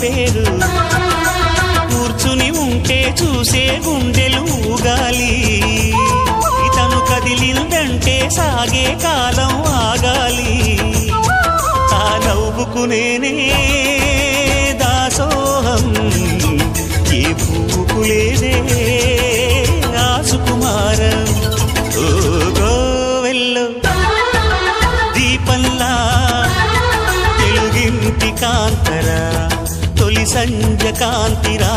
పేరు కూర్చుని ఉంటే చూసే గుండెలు ఊగాలి ఇతను కదిలిందంటే సాగే కాలం ఆగాలి ఆ నవ్వుకు నేనే దాసోహం ఏ పువ్వుకు లేదే ఆ సుకుమారం ఓ గోవెల్లో దీపంలా తెలుగింటి కాంతరా తొలి సంజ కాంతిరా